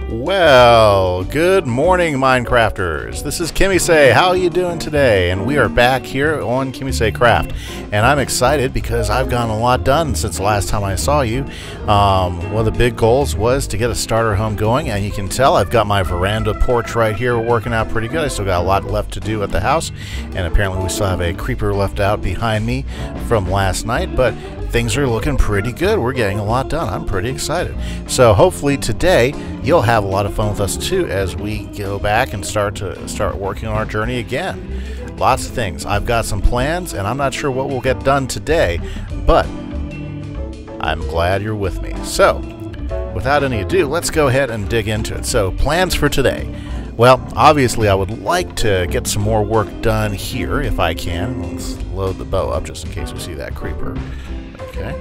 Well, good morning, Minecrafters. This is Kimise. How are you doing today? And we are back here on KimiseCraft. And I'm excited because I've gotten a lot done since the last time I saw you. One of the big goals was to get a starter home going, and you can tell I've got my veranda porch right here working out pretty good. I still got a lot left to do at the house, and apparently we still have a creeper left out behind me from last night, but things are looking pretty good. We're getting a lot done. I'm pretty excited. So hopefully today you'll have a lot of fun with us too as we go back and start working on our journey again. Lots of things. I've got some plans and I'm not sure what we'll get done today, but I'm glad you're with me. So without any ado, let's go ahead and dig into it. So plans for today. Well, obviously I would like to get some more work done here if I can. Let's load the bow up just in case we see that creeper. Okay,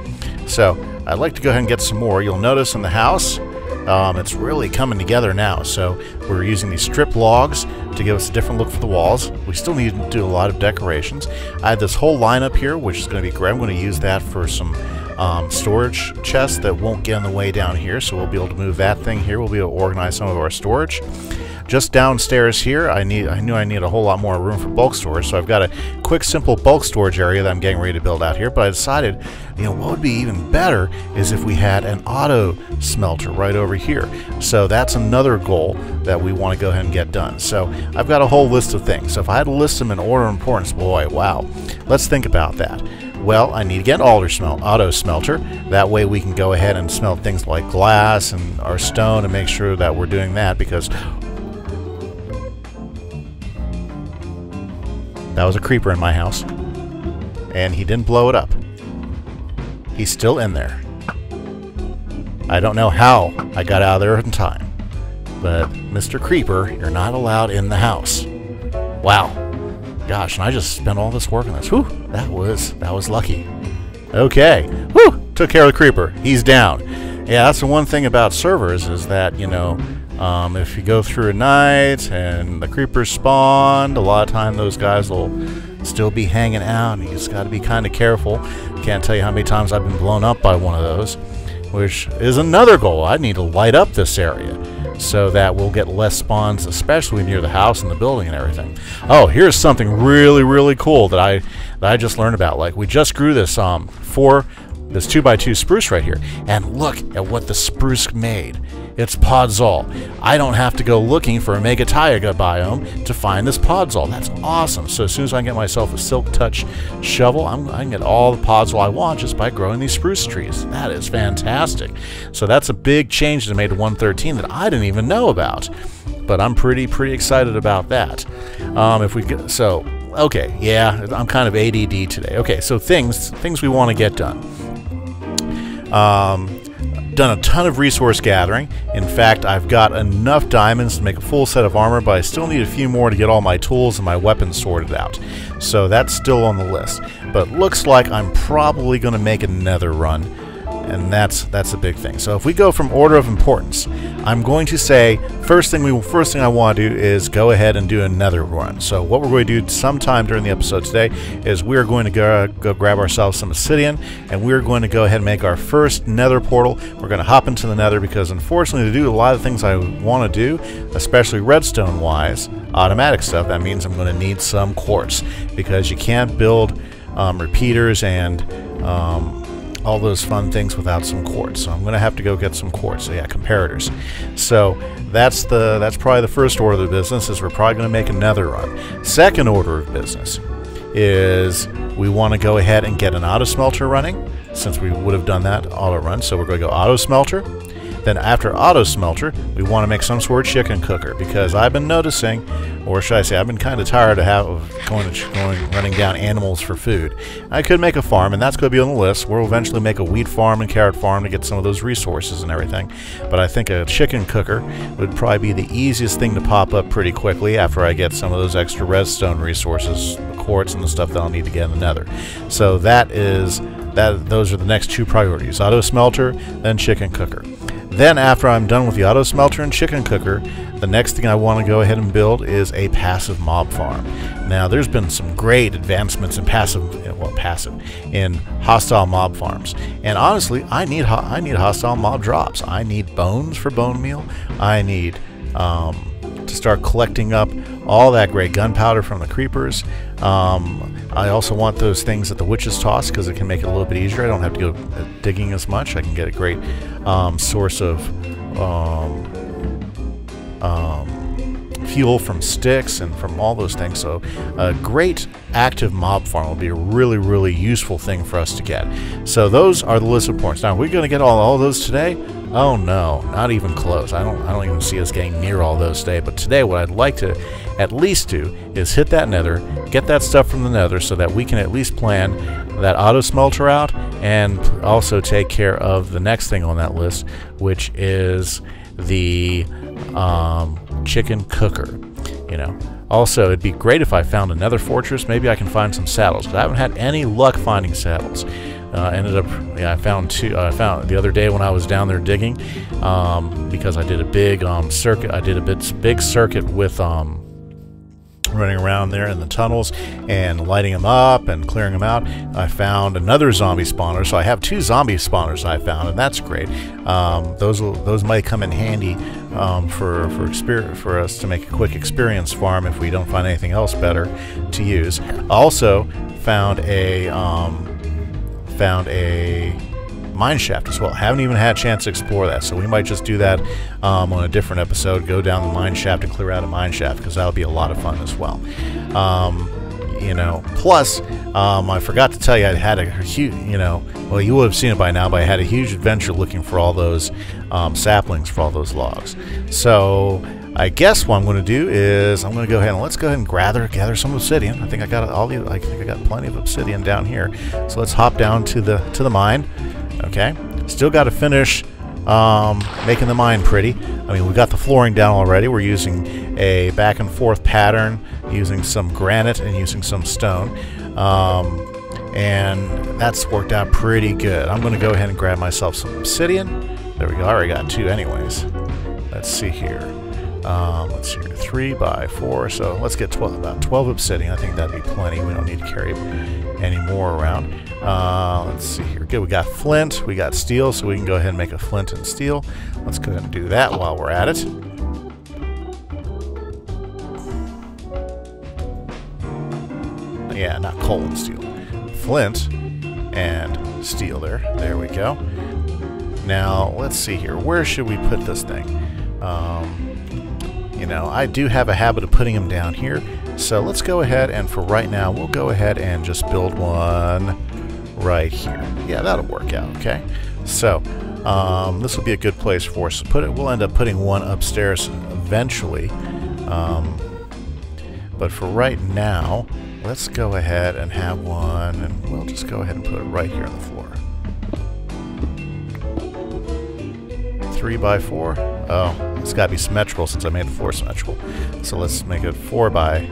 so I'd like to go ahead and get some more. You'll notice in the house, it's really coming together now. So we're using these strip logs to give us a different look for the walls. We still need to do a lot of decorations. I have this whole lineup here, which is going to be great. I'm going to use that for some storage chests that won't get in the way down here. So we'll be able to move that thing here. We'll be able to organize some of our storage. Just downstairs here, I knew I need a whole lot more room for bulk storage, so I've got a quick, simple bulk storage area that I'm getting ready to build out here. But I decided, what would be even better is if we had an auto smelter right over here. So that's another goal that we want to go ahead and get done. So I've got a whole list of things. So if I had to list them in order of importance, boy, wow. Let's think about that. Well, I need to get an auto smelter. That way we can go ahead and smelt things like glass and our stone and make sure that we're doing that, because that was a creeper in my house, and he didn't blow it up. He's still in there. I don't know how I got out of there in time, but Mr. Creeper, you're not allowed in the house. Wow. Gosh, and I just spent all this work on this. Whew, that was lucky. Okay. Whew, took care of the creeper. He's down. Yeah, that's the one thing about servers is that, if you go through a night and the creepers spawned, a lot of time those guys will still be hanging out, and you just got to be kind of careful. Can't tell you how many times I've been blown up by one of those, which is another goal. I need to light up this area so that we'll get less spawns, especially near the house and the building and everything. Oh, here's something really, really cool that I just learned about. Like, we just grew this 2x2 spruce right here, and look at what the spruce made. It's podzol. I don't have to go looking for a mega taiga biome to find this podzol. That's awesome. So as soon as I can get myself a silk touch shovel, I can get all the podzol I want just by growing these spruce trees. That is fantastic. So that's a big change that made to 1.13 that I didn't even know about, but I'm pretty excited about that. Okay, yeah, I'm kind of ADD today. Okay, so things we want to get done. Done a ton of resource gathering. In fact, I've got enough diamonds to make a full set of armor, but I still need a few more to get all my tools and my weapons sorted out. So that's still on the list. But looks like I'm probably going to make a nether run, and that's a big thing. So if we go from order of importance, I'm going to say first thing I want to do is go ahead and do a nether run. So what we're going to do sometime during the episode today is we're going to go grab ourselves some obsidian, and we're going to go ahead and make our first nether portal. We're going to hop into the nether because unfortunately to do a lot of things I want to do, especially redstone wise, automatic stuff, that means I'm going to need some quartz, because you can't build repeaters and all those fun things without some quartz. So I'm going to have to go get some quartz. So yeah, comparators. So that's probably the first order of the business, is we're probably going to make a nether run. Second order of business is we want to go ahead and get an auto smelter running, since we would have done that auto run. So we're going to go auto smelter. Then after auto smelter, we want to make some sort of chicken cooker, because I've been noticing, or should I say, I've been kind of tired of running down animals for food. I could make a farm, and that's going to be on the list. We'll eventually make a wheat farm and carrot farm to get some of those resources and everything. But I think a chicken cooker would probably be the easiest thing to pop up pretty quickly after I get some of those extra redstone resources, the quartz and the stuff that I'll need to get in the nether. So those are the next two priorities: auto smelter, then chicken cooker. Then after I'm done with the auto smelter and chicken cooker, the next thing I want to go ahead and build is a passive mob farm. Now there's been some great advancements in in hostile mob farms, and honestly I need hostile mob drops. I need bones for bone meal. I need to start collecting up all that great gunpowder from the creepers. I also want those things that the witches toss because it can make it a little bit easier. I don't have to go digging as much. I can get a great source of fuel from sticks and from all those things. So a great active mob farm will be a really, really useful thing for us to get. So those are the list of points. Now, are we going to get all those today? Oh no, not even close. I don't even see us getting near all those today. But today, what I'd like to at least do is hit that Nether, get that stuff from the Nether, so that we can at least plan that auto smelter out, and also take care of the next thing on that list, which is the chicken cooker. You know. Also, it'd be great if I found another fortress. Maybe I can find some saddles, because I haven't had any luck finding saddles. I found two. I found the other day when I was down there digging, because I did a big circuit. I did a big circuit with running around there in the tunnels and lighting them up and clearing them out. I found another zombie spawner, so I have 2 zombie spawners I found, and that's great. Those might come in handy for us to make a quick experience farm if we don't find anything else better to use. Also found a mine shaft as well. Haven't even had a chance to explore that, so we might just do that on a different episode. Go down the mine shaft and clear out a mine shaft, because that'll be a lot of fun as well. You know, plus I forgot to tell you, I had a huge, well, you would have seen it by now, but I had a huge adventure looking for all those saplings for all those logs. So I guess what I'm going to do is I'm going to go ahead and let's go ahead and gather some obsidian. I think I got I think I got plenty of obsidian down here. So let's hop down to the mine. Okay, still got to finish making the mine pretty. I mean, we got the flooring down already. We're using a back and forth pattern, using some granite and using some stone, and that's worked out pretty good. I'm going to go ahead and grab myself some obsidian. There we go. I already got 2 anyways. Let's see here. Let's see here. 3 by 4. So let's get about 12 obsidian. I think that'd be plenty. We don't need to carry any more around. Let's see here. Good. We got flint. We got steel, so we can go ahead and make a flint and steel. Let's go ahead and do that while we're at it. Yeah, not coal and steel. Flint and steel there. There we go. Now, let's see here. Where should we put this thing? I do have a habit of putting them down here. So let's go ahead and for right now, we'll go ahead and just build one right here. Yeah, that'll work out, okay? So, this will be a good place for us to put it. We'll end up putting one upstairs eventually. But for right now, let's go ahead and have one, and we'll just go ahead and put it right here on the floor. 3 by 4. Oh, it's got to be symmetrical since I made the floor symmetrical. So let's make it 4 by...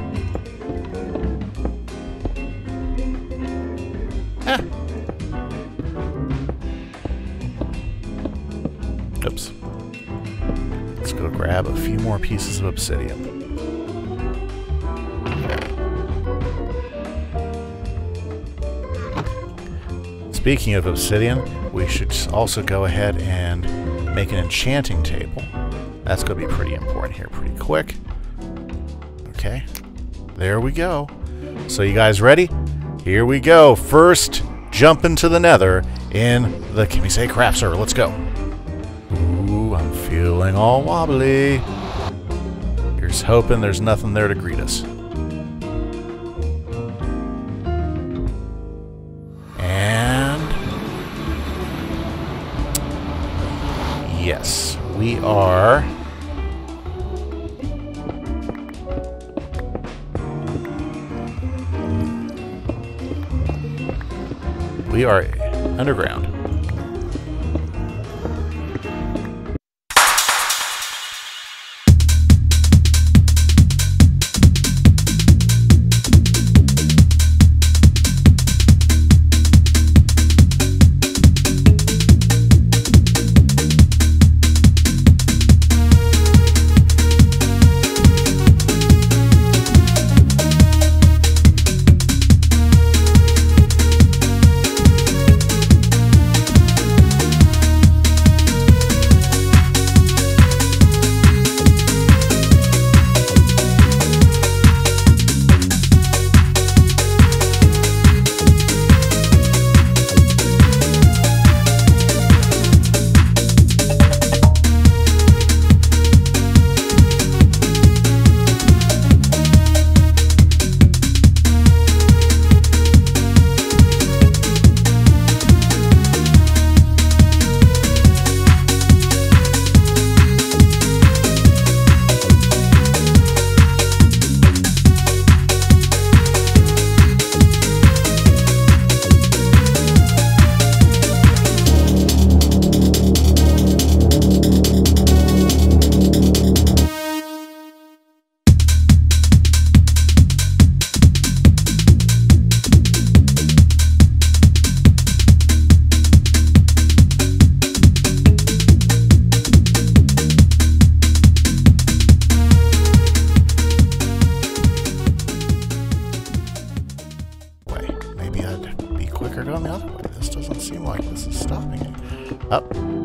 Oops. Let's go grab a few more pieces of obsidian. Speaking of obsidian, we should also go ahead and make an enchanting table. That's going to be pretty important here pretty quick. Okay, there we go. So you guys ready? Here we go. First, jump into the Nether in the KimiseCraft server. Let's go. Ooh, I'm feeling all wobbly. Here's hoping there's nothing there to greet us. Yes, we are. We are underground.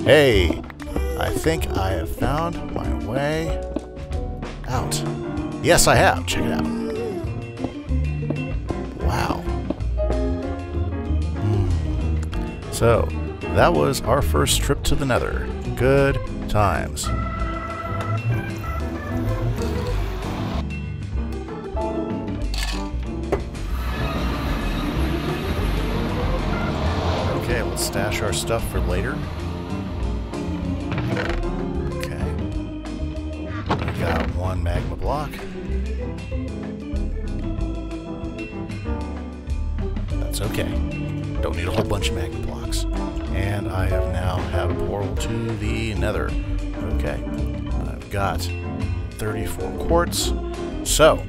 Hey, I think I have found my way out. Yes, I have. Check it out. Wow. So, that was our first trip to the Nether. Good times. Okay, let's stash our stuff for later. Okay. We got one magma block. That's okay. Don't need a whole bunch of magma blocks. And I have now had a portal to the Nether. Okay. I've got 34 quartz. So,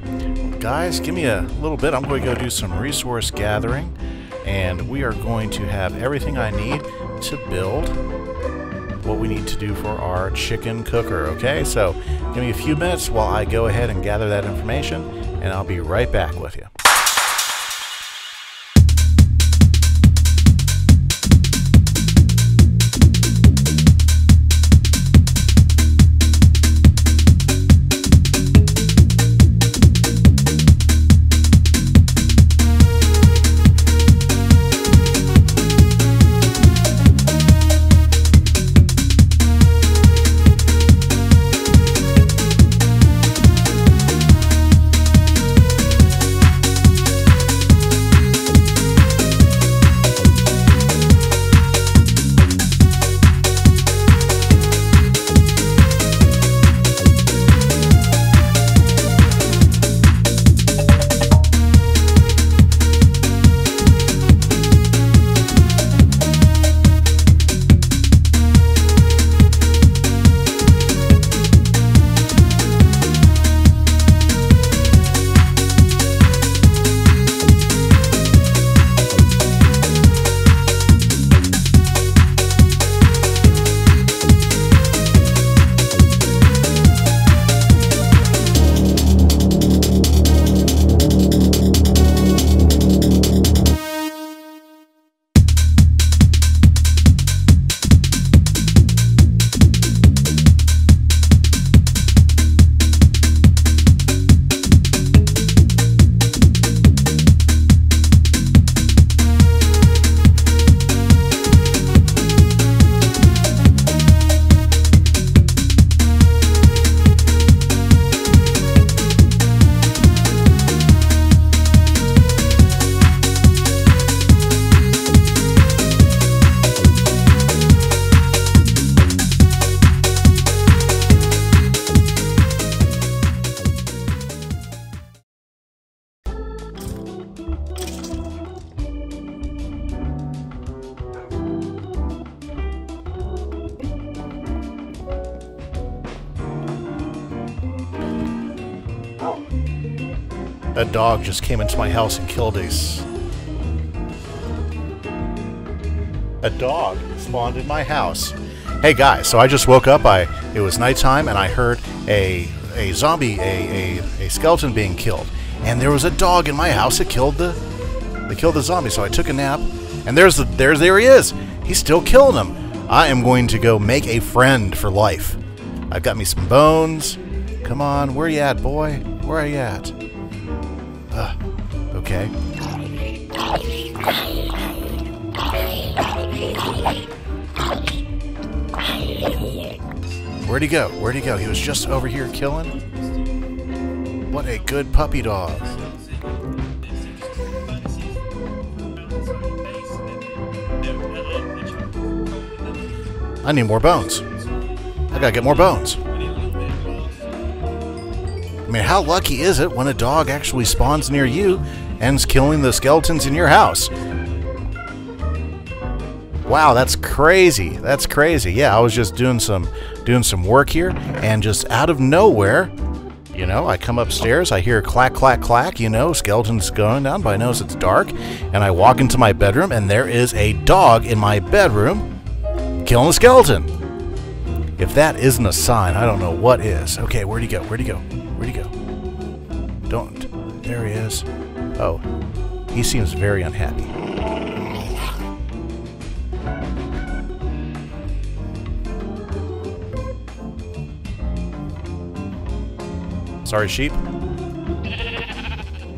guys, give me a little bit. I'm going to go do some resource gathering. And we are going to have everything I need to build what we need to do for our chicken cooker, okay? So, give me a few minutes while I go ahead and gather that information, and I'll be right back with you. A dog just came into my house and killed a dog spawned in my house. Hey guys, so I just woke up. It was nighttime and I heard a zombie, a skeleton being killed, and there was a dog in my house that killed the zombie. So I took a nap, and there he is. He's still killing them. I am going to go make a friend for life. I've got me some bones. Come on, where you at, boy? Where are you at? Okay. Where'd he go? Where'd he go? He was just over here killing? What a good puppy dog. I need more bones. I gotta get more bones. I mean, how lucky is it when a dog actually spawns near you and is killing the skeletons in your house? Wow, that's crazy. That's crazy. Yeah, I was just doing some work here, and just out of nowhere, you know, I come upstairs, I hear clack, clack, clack, you know, skeletons going down, but I notice it's dark, and I walk into my bedroom, and there is a dog in my bedroom killing a skeleton. If that isn't a sign, I don't know what is. Okay, where'd he go? Where'd he go? Where'd he go? Don't. There he is. Oh, he seems very unhappy. Sorry, sheep.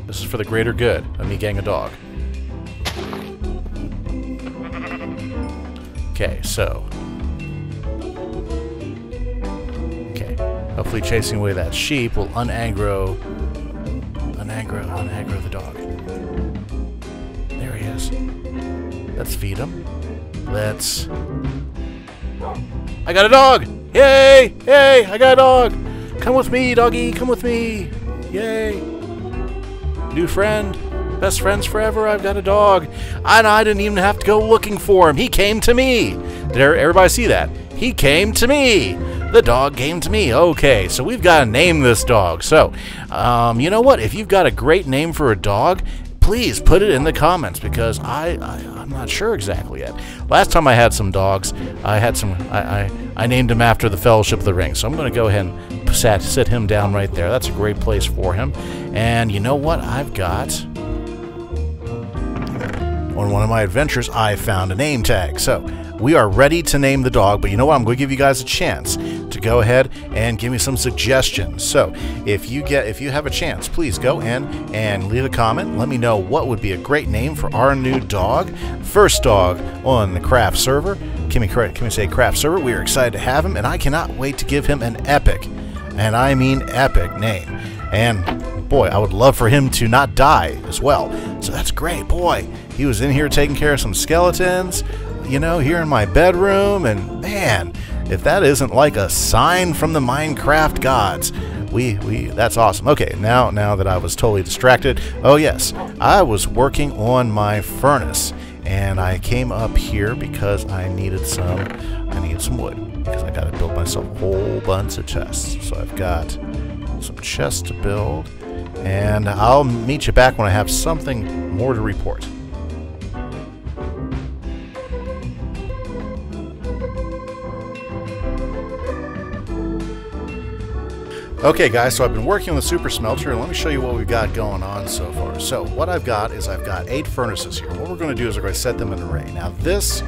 This is for the greater good of me getting a dog. Okay, so. Okay. Hopefully chasing away that sheep will unaggro the dog. There he is. Let's feed him. Let's... I got a dog! Yay! Yay! I got a dog! Come with me, doggy! Come with me! Yay! New friend. Best friends forever. I've got a dog. And I didn't even have to go looking for him. He came to me. Did everybody see that? He came to me. The dog came to me. Okay, so we've got to name this dog. So, you know what? If you've got a great name for a dog, please put it in the comments, because I'm not sure exactly yet. Last time I had some dogs, I named him after the Fellowship of the Ring. So I'm going to go ahead and sit him down right there. That's a great place for him. And you know what? I've got... On one of my adventures, I found a name tag. So we are ready to name the dog, but you know what? I'm going to give you guys a chance to go ahead and give me some suggestions. So if you have a chance, please go in and leave a comment. Let me know what would be a great name for our new dog. First dog on the craft server, KimiseCraft server. We are excited to have him, and I cannot wait to give him an epic, and I mean epic, name. And boy, I would love for him to not die as well. So that's great. Boy, he was in here taking care of some skeletons, you know, here in my bedroom, and man, if that isn't like a sign from the Minecraft gods, that's awesome. Okay, now that I was totally distracted, oh yes, I was working on my furnace, and I came up here because I needed some wood, because I got to build myself a whole bunch of chests. So I've got some chests to build, and I'll meet you back when I have something more to report. Okay guys, so I've been working on the super smelter, and let me show you what we've got going on so far. So what I've got is I've got 8 furnaces here. What we're going to do is we're going to set them in an array. Now this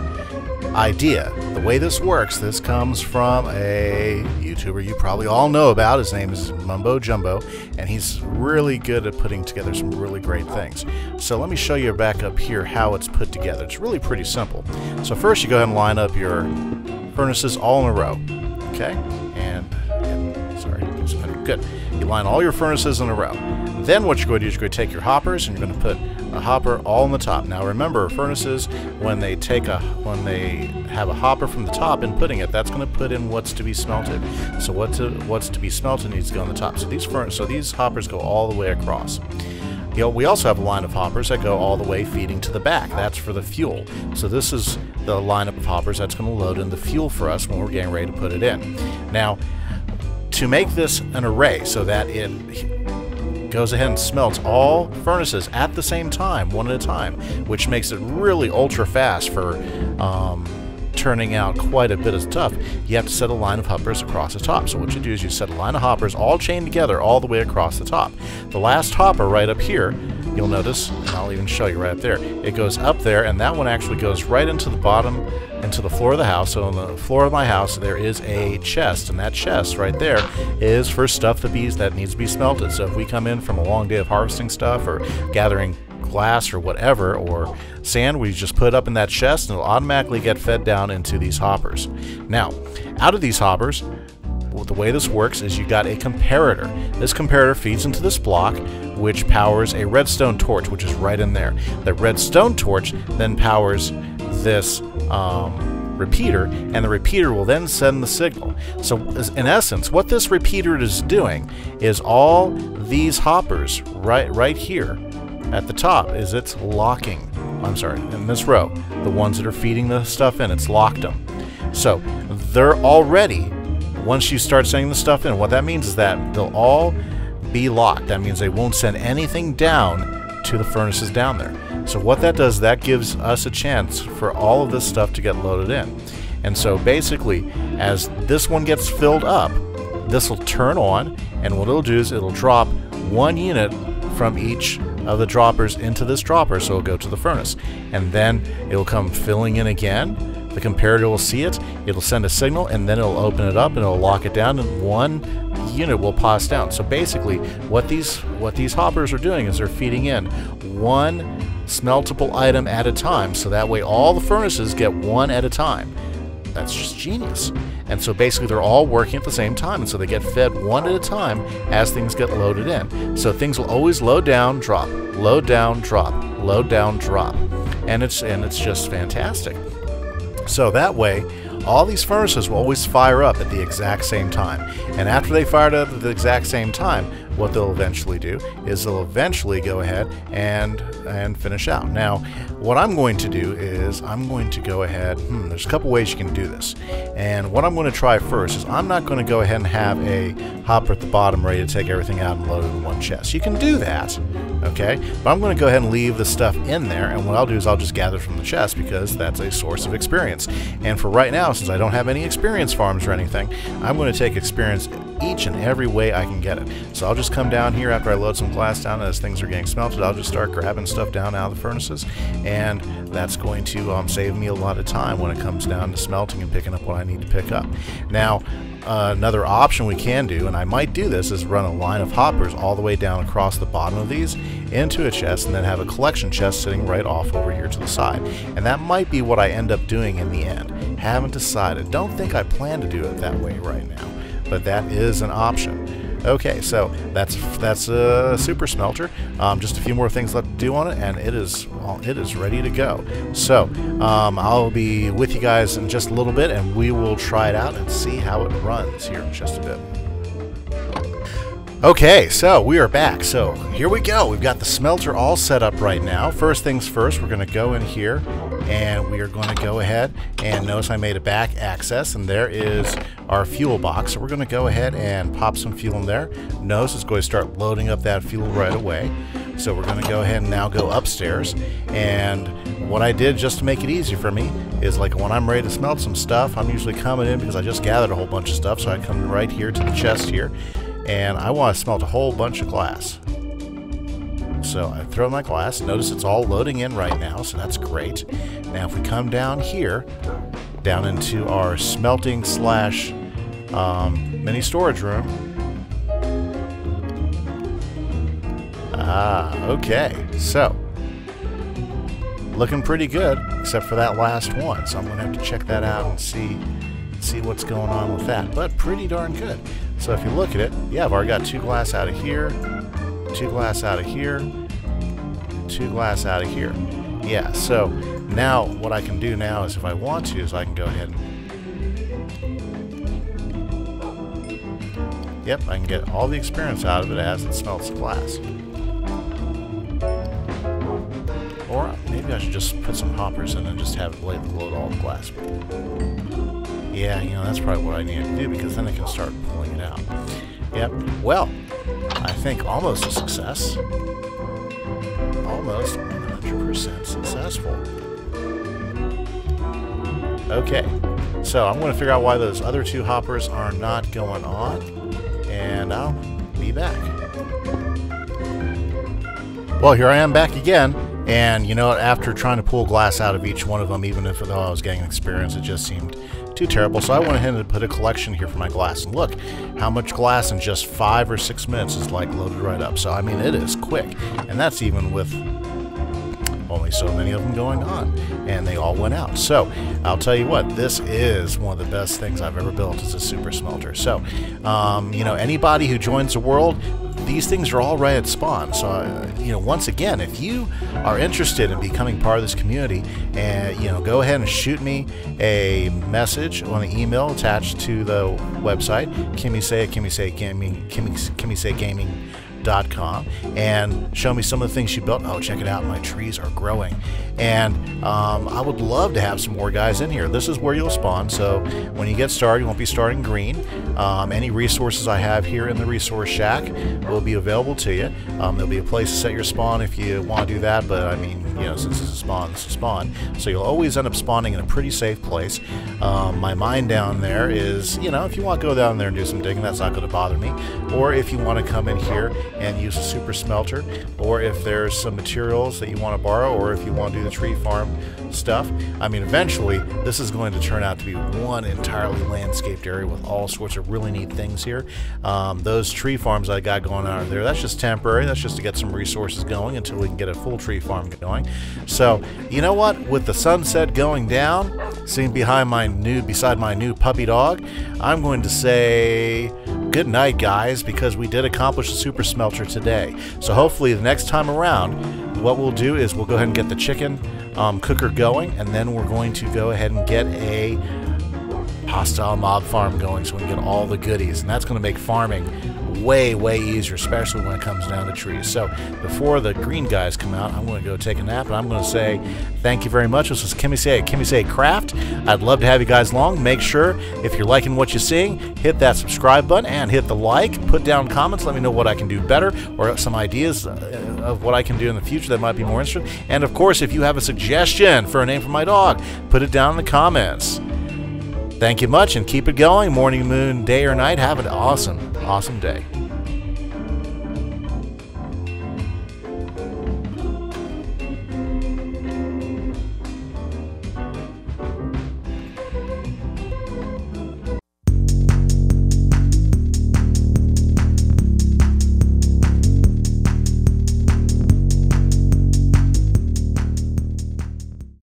idea, the way this works, this comes from a YouTuber you probably all know about. His name is Mumbo Jumbo, and he's really good at putting together some really great things. So let me show you back up here how it's put together. It's really pretty simple. So first you go ahead and line up your furnaces all in a row. Okay? And sorry, good. You line all your furnaces in a row. Then what you're going to do is you're going to take your hoppers and you're going to put a hopper all on the top. Now remember, furnaces, when they have a hopper from the top and putting it, that's going to put in what's to be smelted. So what's to be smelted needs to go on the top. So these hoppers go all the way across. You know, we also have a line of hoppers that go all the way feeding to the back. That's for the fuel. So this is the lineup of hoppers that's going to load in the fuel for us when we're getting ready to put it in. Now, to make this an array so that it goes ahead and smelts all furnaces at the same time, one at a time, which makes it really ultra fast for turning out quite a bit of stuff, you have to set a line of hoppers across the top. So what you do is you set a line of hoppers all chained together all the way across the top. The last hopper right up here, you'll notice, and I'll even show you right up there, it goes up there, and that one actually goes right into the bottom, into the floor of the house. So on the floor of my house there is a chest, and that chest right there is for stuff that needs to be smelted. So if we come in from a long day of harvesting stuff or gathering glass or whatever, or sand, we just put it up in that chest and it'll automatically get fed down into these hoppers. Now, out of these hoppers, the way this works is you got a comparator. This comparator feeds into this block, which powers a redstone torch, which is right in there. The redstone torch then powers this repeater, and the repeater will then send the signal. So in essence, what this repeater is doing is all these hoppers right here at the top is it's locking. I'm sorry, in this row, the ones that are feeding the stuff in, it's locked them. So they're already, once you start sending the stuff in, what that means is that they'll all be locked. That means they won't send anything down to the furnaces down there. So what that does, that gives us a chance for all of this stuff to get loaded in. And so basically, as this one gets filled up, this will turn on, and what it'll do is it'll drop 1 unit from each of the droppers into this dropper, so it'll go to the furnace. And then it'll come filling in again. The comparator will see it, it'll send a signal, and then it'll open it up and it'll lock it down, and 1 unit will pass down. So basically, what these hoppers are doing is they're feeding in one smeltable item at a time, so that way all the furnaces get one at a time. That's just genius. And so basically they're all working at the same time, and so they get fed one at a time as things get loaded in. So things will always load down, drop, load down, drop, load down, drop. And it's just fantastic. So that way all these furnaces will always fire up at the exact same time. And after they fired up at the exact same time, what they'll eventually do is they'll eventually go ahead and finish out. Now, what I'm going to do is I'm going to go ahead, there's a couple ways you can do this. And what I'm going to try first is I'm not going to go ahead and have a hopper at the bottom ready to take everything out and load it in one chest. You can do that, okay? But I'm going to go ahead and leave the stuff in there, and what I'll do is I'll just gather from the chest because that's a source of experience. And for right now, since I don't have any experience farms or anything, I'm going to take experience each and every way I can get it. So I'll just come down here after I load some glass down, and as things are getting smelted, I'll just start grabbing stuff down out of the furnaces, and that's going to save me a lot of time when it comes down to smelting and picking up what I need to pick up. Now, another option we can do, and I might do this, is run a line of hoppers all the way down across the bottom of these into a chest, and then have a collection chest sitting right off over here to the side. And that might be what I end up doing in the end. Haven't decided. Don't think I plan to do it that way right now, but that is an option. Okay, so that's a super smelter. Just a few more things left to do on it, and it is ready to go. So I'll be with you guys in just a little bit, and we will try it out and see how it runs here in just a bit. Okay, so we are back. So here we go. We've got the smelter all set up right now. First things first, we're going to go in here and we are going to go ahead and notice I made a back access, and there is our fuel box. So we're going to go ahead and pop some fuel in there. Notice it's going to start loading up that fuel right away. So we're going to go ahead and now go upstairs, and what I did just to make it easy for me is, like, when I'm ready to smelt some stuff, I'm usually coming in because I just gathered a whole bunch of stuff, so I come right here to the chest here, and I want to smelt a whole bunch of glass. So I throw my glass. Notice it's all loading in right now, so that's great. Now if we come down here, down into our smelting slash mini storage room. Okay, so looking pretty good, except for that last one. So I'm going to have to check that out and see what's going on with that, but pretty darn good. So if you look at it, yeah, I've already got 2 glass out of here, 2 glass out of here, 2 glass out of here. Yeah, so now what I can do now is, if I want to, is I can go ahead and, yep, I can get all the experience out of it as it smelts the glass. Or maybe I should just put some hoppers in and just have it load all the glass. Yeah, you know, that's probably what I need to do, because then I can start pulling it out. Yep. Well, I think almost a success. Almost 100% successful. Okay. So I'm going to figure out why those other 2 hoppers are not going on, and I'll be back. Well, here I am back again. And, you know, after trying to pull glass out of each one of them, even if though I was getting experience, it just seemed too terrible. So I went ahead and put a collection here for my glass. And look how much glass in just 5 or 6 minutes is, like, loaded right up. So, I mean, it is quick. And that's even with only so many of them going on. And they all went out. So I'll tell you what, this is one of the best things I've ever built, is a super smelter. So, you know, anybody who joins the world, these things are all right at spawn. So, you know, once again, if you are interested in becoming part of this community, and, you know, go ahead and shoot me a message on the email attached to the website, KimiseGaming.com, and show me some of the things you built. Oh, check it out, my trees are growing. And I would love to have some more guys in here. This is where you'll spawn, so when you get started, you won't be starting green. Any resources I have here in the resource shack will be available to you. There'll be a place to set your spawn if you want to do that, but I mean, you know, since this is spawn, this is spawn. So you'll always end up spawning in a pretty safe place. My mine down there is, you know, if you want to go down there and do some digging, that's not going to bother me. Or if you want to come in here and use a super smelter, or if there's some materials that you want to borrow, or if you want to do the tree farm stuff. I mean, eventually, this is going to turn out to be one entirely landscaped area with all sorts of really neat things here. Those tree farms I got going on there, that's just temporary. That's just to get some resources going until we can get a full tree farm going. So, you know what? With the sunset going down, sitting beside my new puppy dog, I'm going to say good night, guys, because we did accomplish the super smelter today. So hopefully the next time around, what we'll do is we'll go ahead and get the chicken cooker going, and then we're going to go ahead and get a hostile mob farm going so we can get all the goodies, and that's going to make farming way easier, especially when it comes down to trees. So before the green guys come out, I'm going to go take a nap, and I'm going to say thank you very much. This is Kimise at KimiseCraft. I'd love to have you guys along. Make sure, if you're liking what you're seeing, hit that subscribe button and hit the like. Put down comments. Let me know what I can do better, or some ideas of what I can do in the future that might be more interesting. And of course, if you have a suggestion for a name for my dog, put it down in the comments. Thank you much, and keep it going. Morning, moon, day, or night. Have an awesome day.